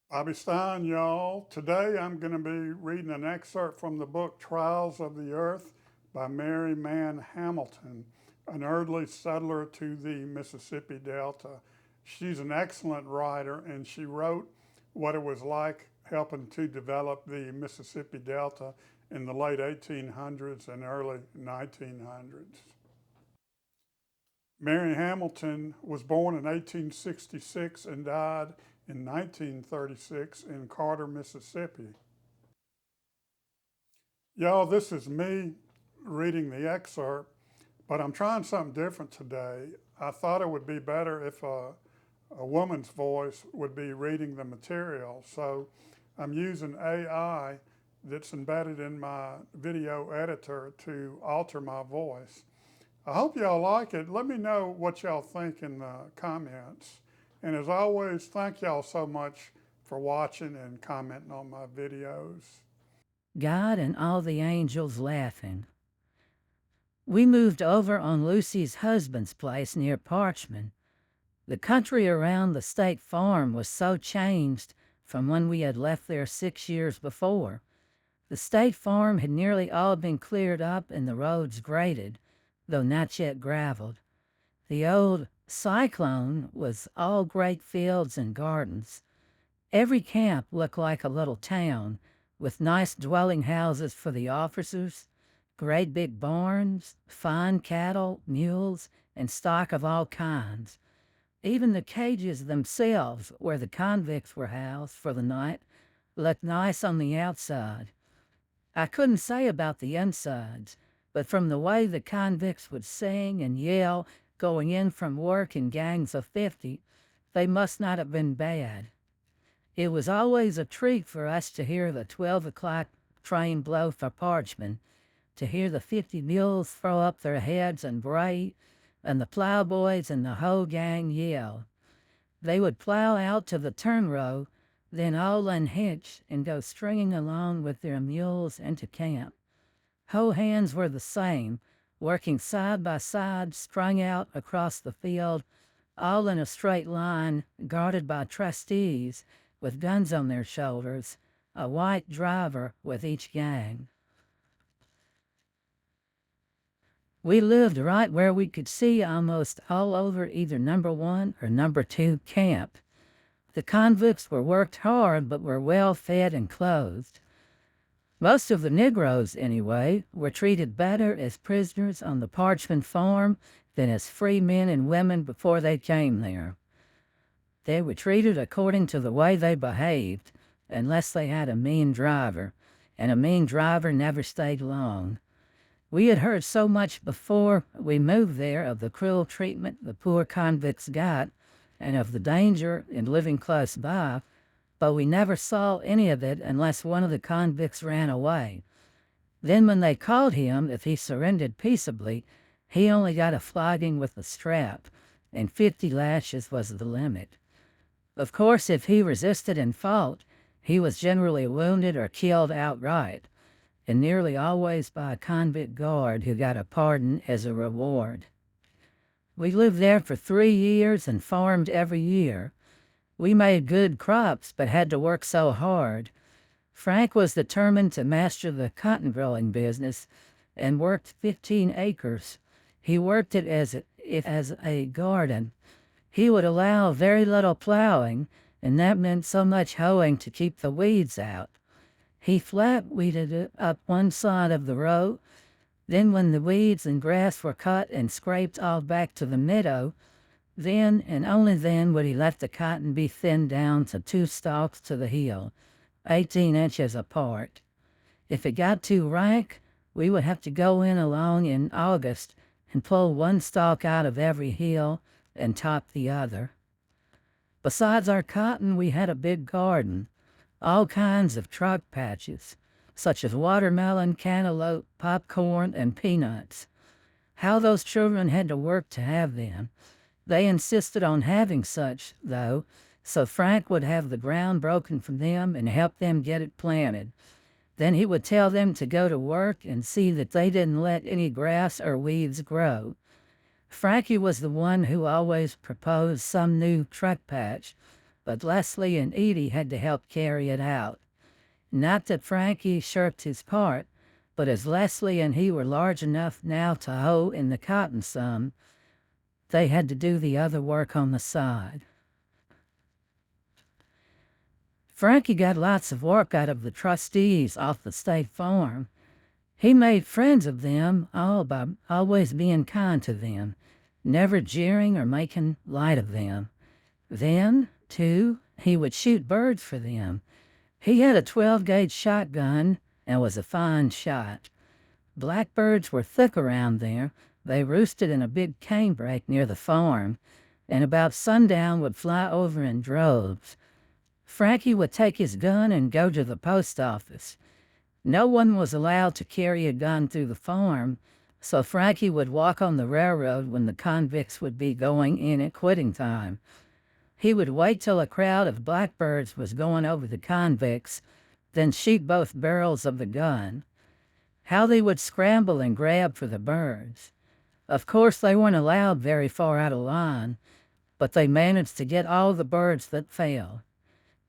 Bobby Stein, y'all. Today I'm going to be reading an excerpt from the book Trials of the Earth by Mary Mann Hamilton, an early settler to the Mississippi Delta. She's an excellent writer, and she wrote what it was like helping to develop the Mississippi Delta in the late 1800s and early 1900s. Mary Hamilton was born in 1866 and died in 1936 in Carter, Mississippi. Y'all, this is me reading the excerpt, but I'm trying something different today. I thought it would be better if a woman's voice would be reading the material. So I'm using AI that's embedded in my video editor to alter my voice. I hope y'all like it. Let me know what y'all think in the comments. And as always, thank y'all so much for watching and commenting on my videos. God and all the angels laughing. We moved over on Lucy's husband's place near Parchman. The country around the state farm was so changed from when we had left there 6 years before. The state farm had nearly all been cleared up and the roads graded, though not yet graveled. The old Cyclone was all great fields and gardens. Every camp looked like a little town, with nice dwelling houses for the officers, great big barns, fine cattle, mules, and stock of all kinds. Even the cages themselves, where the convicts were housed for the night, looked nice on the outside. I couldn't say about the insides, but from the way the convicts would sing and yell going in from work in gangs of 50, they must not have been bad. It was always a treat for us to hear the 12 o'clock train blow for Parchman, to hear the 50 mules throw up their heads and bray, and the plowboys and the whole gang yell. They would plow out to the turn row, then all unhitch and go stringing along with their mules into camp. Whole hands were the same, working side by side, strung out across the field, all in a straight line, guarded by trustees with guns on their shoulders, a white driver with each gang. We lived right where we could see almost all over either number 1 or number 2 camp. The convicts were worked hard but were well fed and clothed. Most of the Negroes, anyway, were treated better as prisoners on the Parchman farm than as free men and women before they came there. They were treated according to the way they behaved, unless they had a mean driver, and a mean driver never stayed long. We had heard so much before we moved there of the cruel treatment the poor convicts got, and of the danger in living close by, but we never saw any of it unless one of the convicts ran away. Then when they caught him, if he surrendered peaceably, he only got a flogging with a strap, and 50 lashes was the limit. Of course, if he resisted and fought, he was generally wounded or killed outright, and nearly always by a convict guard who got a pardon as a reward. We lived there for 3 years and farmed every year. We made good crops, but had to work so hard. Frank was determined to master the cotton growing business and worked 15 acres. He worked it as a garden. He would allow very little plowing, and that meant so much hoeing to keep the weeds out. He flat weeded it up one side of the row. Then when the weeds and grass were cut and scraped all back to the meadow, then and only then would he let the cotton be thinned down to 2 stalks to the heel, 18 inches apart. If it got too rank, we would have to go in along in August and pull 1 stalk out of every heel and top the other. Besides our cotton, we had a big garden, all kinds of truck patches, such as watermelon, cantaloupe, popcorn, and peanuts. How those children had to work to have them. They insisted on having such, though, so Frank would have the ground broken from them and help them get it planted. Then he would tell them to go to work and see that they didn't let any grass or weeds grow. Frankie was the one who always proposed some new truck patch, but Leslie and Edie had to help carry it out. Not that Frankie shirked his part, but as Leslie and he were large enough now to hoe in the cotton some, they had to do the other work on the side. Frankie got lots of work out of the trustees off the state farm. He made friends of them all by always being kind to them, never jeering or making light of them. Then, too, he would shoot birds for them. He had a 12-gauge shotgun and was a fine shot. Blackbirds were thick around there. They roosted in a big canebrake near the farm, and about sundown would fly over in droves. Frankie would take his gun and go to the post office. No one was allowed to carry a gun through the farm, so Frankie would walk on the railroad when the convicts would be going in at quitting time. He would wait till a crowd of blackbirds was going over the convicts, then shoot both barrels of the gun. How they would scramble and grab for the birds. Of course, they weren't allowed very far out of line, but they managed to get all the birds that fell.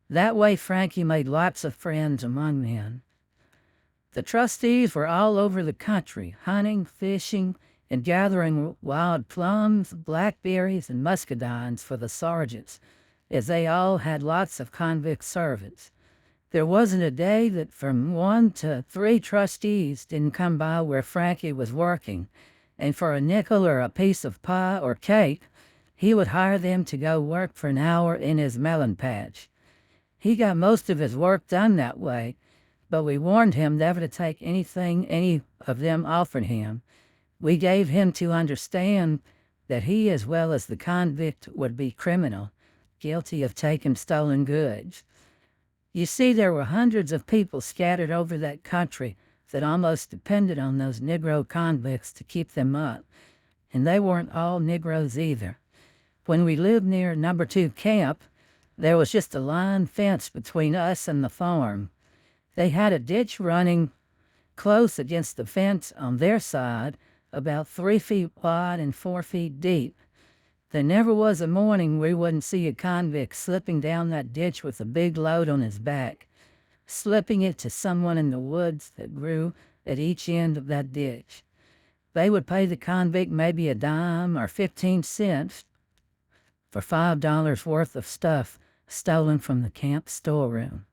That way, Frankie made lots of friends among them. The trustees were all over the country, hunting, fishing, and gathering wild plums, blackberries, and muscadines for the sergeants, as they all had lots of convict servants. There wasn't a day that from 1 to 3 trustees didn't come by where Frankie was working, and for a nickel or a piece of pie or cake, he would hire them to go work for an hour in his melon patch. He got most of his work done that way, but we warned him never to take anything any of them offered him. We gave him to understand that he, as well as the convict, would be criminal, guilty of taking stolen goods. You see, there were hundreds of people scattered over that country that almost depended on those Negro convicts to keep them up, and they weren't all Negroes either. When we lived near No. 2 camp, there was just a line fence between us and the farm. They had a ditch running close against the fence on their side, about 3 feet wide and 4 feet deep. There never was a morning we wouldn't see a convict slipping down that ditch with a big load on his back, slipping it to someone in the woods that grew at each end of that ditch. They would pay the convict maybe a dime or 15 cents for $5 worth of stuff stolen from the camp storeroom.